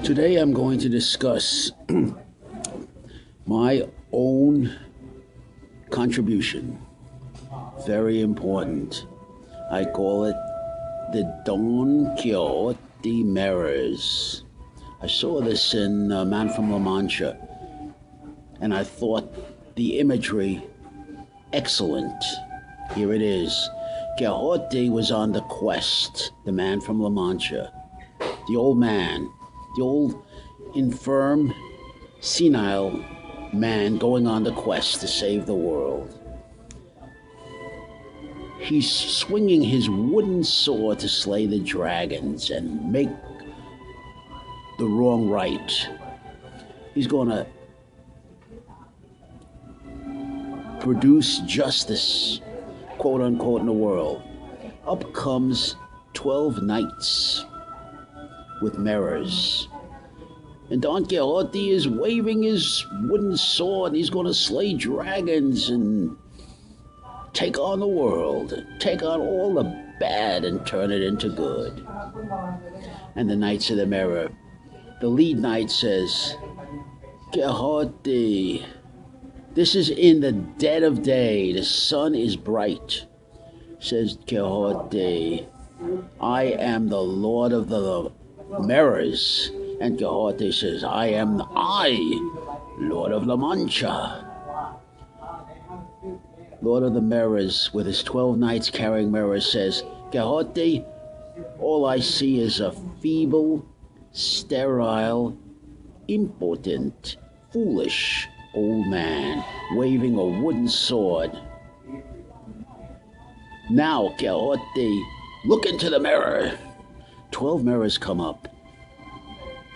Today I'm going to discuss my own contribution. Very important. I call it the Don Quixote mirrors. I saw this in Man from La Mancha, and I thought the imagery excellent. Here it is. Quixote was on the quest, the man from La Mancha, the old man, the old infirm, senile man going on the quest to save the world. He's swinging his wooden sword to slay the dragons and make the wrong right. He's going to produce justice, quote unquote, in the world. Up comes 12 knights with mirrors. And Don Quixote is waving his wooden sword. He's going to slay dragons and take on the world, take on all the bad and turn it into good. And the Knights of the Mirror, the lead knight says, Quixote, this is in the dead of day. The sun is bright. Says Quixote, I am the Lord of the Mirrors. And Quixote says, I am Lord of La Mancha. Lord of the Mirrors, with his 12 knights carrying mirrors, says, Quixote, all I see is a feeble, sterile, impotent, foolish old man waving a wooden sword. Now, Quixote, look into the mirror. 12 mirrors come up,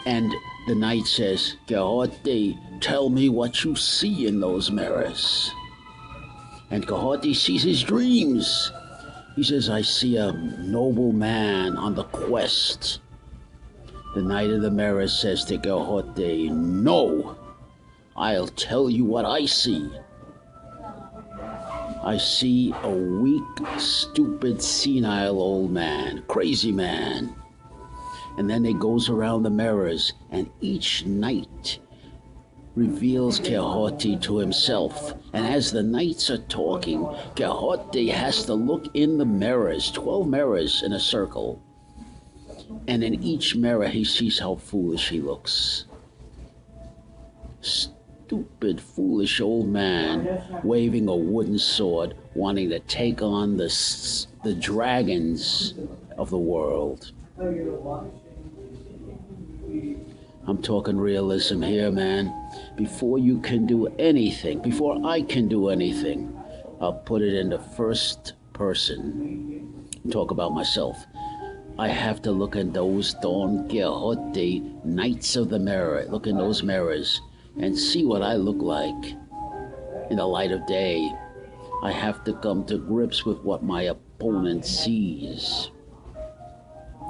and the knight says, Quixote, tell me what you see in those mirrors. And Quixote sees his dreams. He says, I see a noble man on the quest. The Knight of the Mirror says to Quixote, no, I'll tell you what I see. I see a weak, stupid, senile old man, crazy man. And then it goes around the mirrors, and each knight reveals Quixote to himself. And as the knights are talking, Quixote has to look in the mirrors, 12 mirrors in a circle. And in each mirror he sees how foolish he looks. Stupid, foolish old man waving a wooden sword, wanting to take on the dragons of the world. I'm talking realism here, man. Before you can do anything, before I can do anything, I'll put it in the first person. Talk about myself. I have to look in those Don Quixote Knights of the Mirror, look in those mirrors and see what I look like in the light of day. I have to come to grips with what my opponent sees.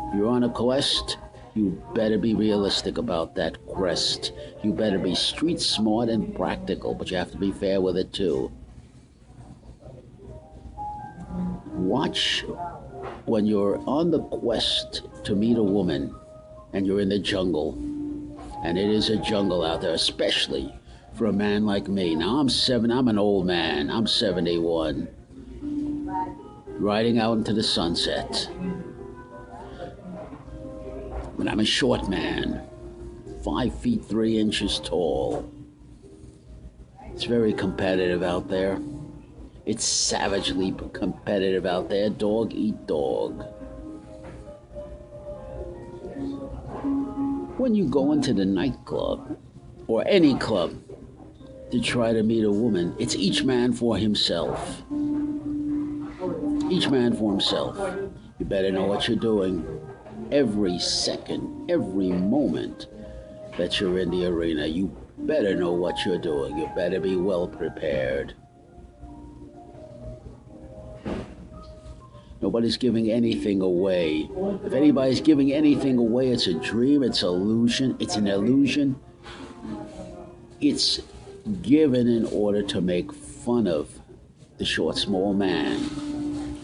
If you're on a quest, you better be realistic about that quest. You better be street smart and practical, but you have to be fair with it too. Watch when you're on the quest to meet a woman and you're in the jungle, and it is a jungle out there, especially for a man like me. Now I'm an old man, I'm 71, riding out into the sunset. But I'm a short man, 5 feet 3 inches tall. It's very competitive out there. It's savagely competitive out there. Dog eat dog. When you go into the nightclub or any club to try to meet a woman, it's each man for himself. Each man for himself. You better know what you're doing. Every second, every moment that you're in the arena, you better know what you're doing. You better be well prepared. Nobody's giving anything away. If anybody's giving anything away, it's a dream, it's an illusion. It's an illusion. It's given in order to make fun of the short, small man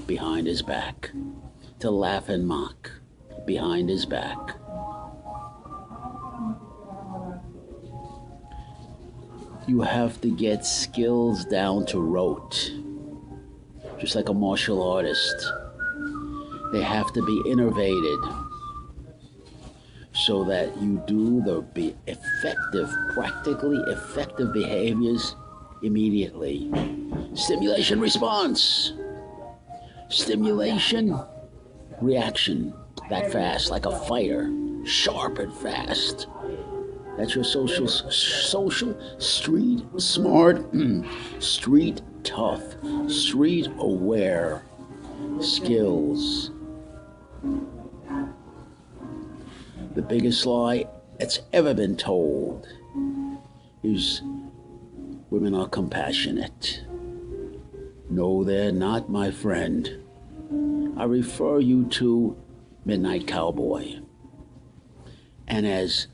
behind his back, to laugh and mock behind his back. You have to get skills down to rote, just like a martial artist. They have to be innervated so that you do the practically effective behaviors immediately. Stimulation response. Stimulation reaction. That fast, like a fighter. Sharp and fast. That's your social, street smart, street tough, street aware skills. The biggest lie that's ever been told is women are compassionate. No, they're not, my friend. I refer you to Midnight Cowboy. And as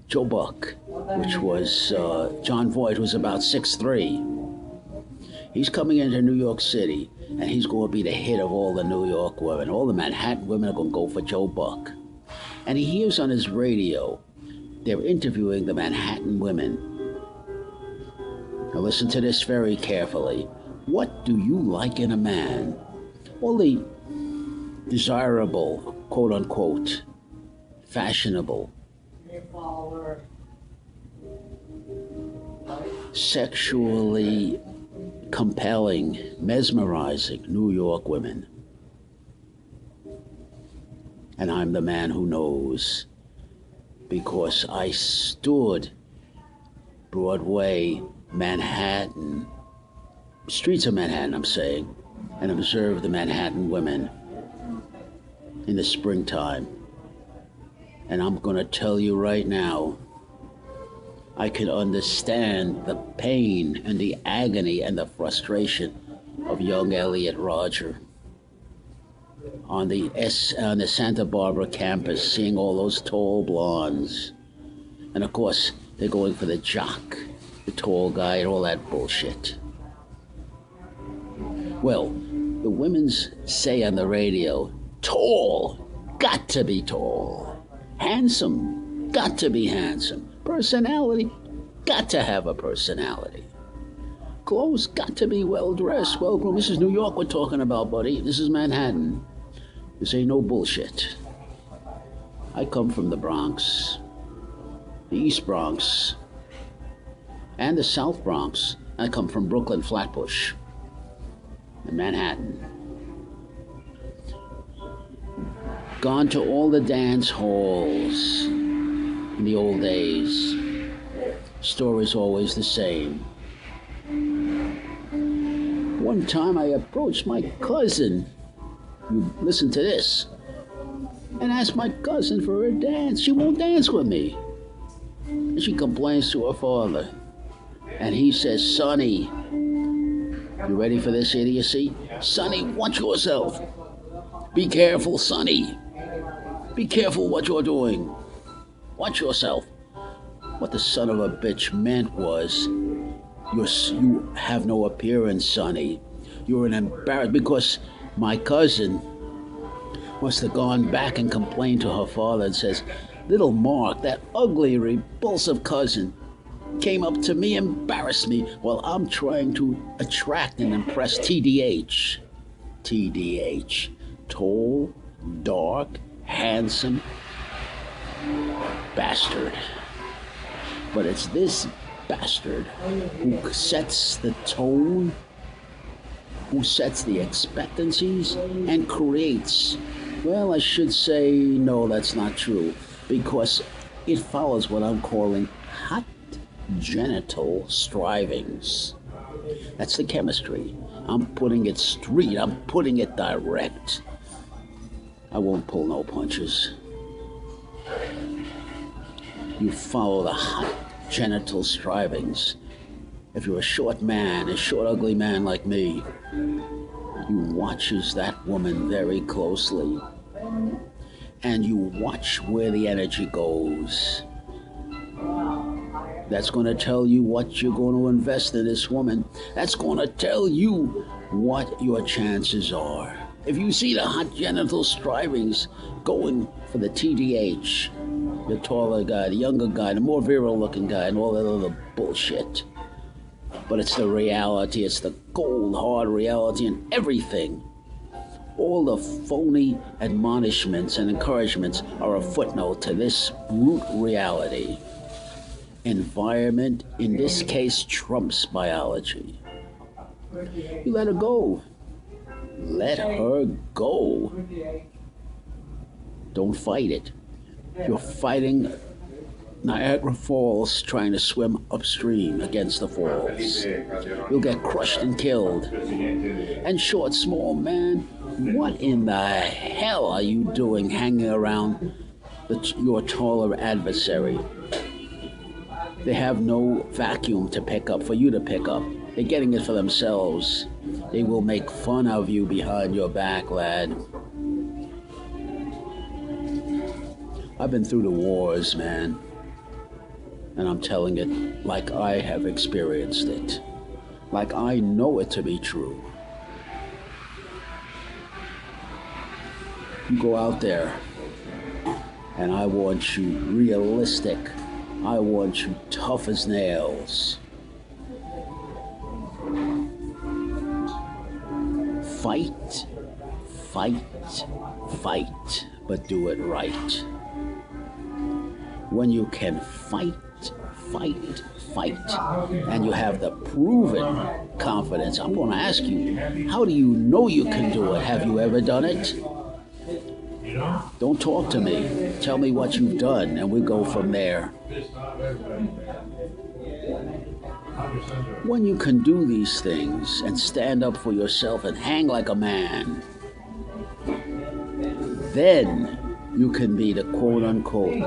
Joe Buck, which was John Voight, who's about 6'3". He's coming into New York City, and he's going to be the hit of all the New York women. All the Manhattan women are going to go for Joe Buck. And he hears on his radio, they're interviewing the Manhattan women. Now listen to this very carefully. What do you like in a man? All the desirable, quote unquote, fashionable, sexually compelling, mesmerizing New York women. And I'm the man who knows, because I stood Broadway, Manhattan, streets of Manhattan, I'm saying, and observed the Manhattan women in the springtime. And I'm going to tell you right now, I can understand the pain and the agony and the frustration of young Elliot Rodger on the Santa Barbara campus, seeing all those tall blondes. And of course, they're going for the jock, the tall guy, and all that bullshit. Well, the women's say on the radio, tall, got to be tall. Handsome, got to be handsome. Personality, got to have a personality. Clothes, got to be well-dressed, well-groomed. This is New York we're talking about, buddy. This is Manhattan. This ain't no bullshit. I come from the Bronx, the East Bronx, and the South Bronx. I come from Brooklyn, Flatbush, and Manhattan. Gone to all the dance halls in the old days. Story's always the same. One time I approached my cousin, you listen to this, and asked my cousin for a dance. She won't dance with me. And she complains to her father. And he says, Sonny, you ready for this idiocy? Sonny, watch yourself. Be careful, Sonny. Be careful what you're doing. Watch yourself. What the son of a bitch meant was, you have no appearance, Sonny. You're an embarrassment, because my cousin must have gone back and complained to her father and says, little Mark, that ugly, repulsive cousin, came up to me, embarrassed me, while I'm trying to attract and impress TDH. TDH. Tall, dark, handsome bastard. But it's this bastard who sets the tone, who sets the expectancies, and creates, well, I should say, no, that's not true, because it follows what I'm calling hot genital strivings. That's the chemistry. I'm putting it street, I'm putting it direct. I won't pull no punches. You follow the hot genital strivings. If you're a short man, a short, ugly man like me, you watches that woman very closely. And you watch where the energy goes. That's going to tell you what you're going to invest in this woman. That's going to tell you what your chances are. If you see the hot genital strivings going for the TDH, the taller guy, the younger guy, the more virile looking guy, and all that other bullshit. But it's the reality, it's the cold, hard reality in everything. All the phony admonishments and encouragements are a footnote to this brute reality. Environment, in this case, trumps biology. You let her go. Let her go. Don't fight it. You're fighting Niagara Falls trying to swim upstream against the falls. You'll get crushed and killed. And short, small man, what in the hell are you doing hanging around your taller adversary? They have no vacuum to pick up for you to pick up. They're getting it for themselves. They will make fun of you behind your back, lad. I've been through the wars, man. And I'm telling it like I have experienced it. Like I know it to be true. You go out there, and I want you realistic. I want you tough as nails. Fight, fight, fight, but do it right. When you can fight, fight, fight, and you have the proven confidence, I'm going to ask you, how do you know you can do it? Have you ever done it? Don't talk to me. Tell me what you've done, and we'll go from there. When you can do these things and stand up for yourself and hang like a man, then you can be the quote-unquote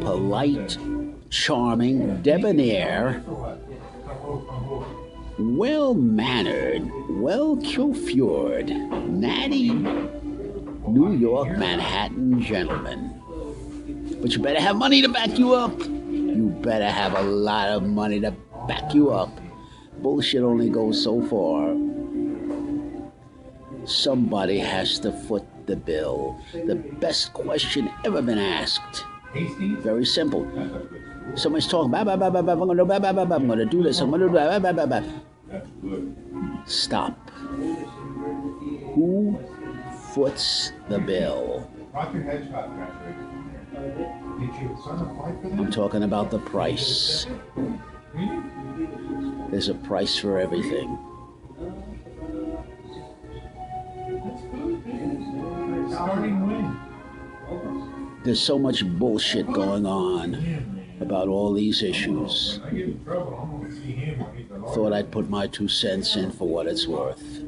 polite, charming, debonair, well-mannered, well-coiffured, natty New York, Manhattan gentleman. But you better have money to back you up. You better have a lot of money to back you up. Bullshit only goes so far. Somebody has to foot the bill. The best question ever been asked. Very simple. Somebody's talking, I'm going to do this, I'm going to do. Stop. Who foots the bill? I'm talking about the price. There's a price for everything. There's so much bullshit going on about all these issues. Thought I'd put my 2 cents in for what it's worth.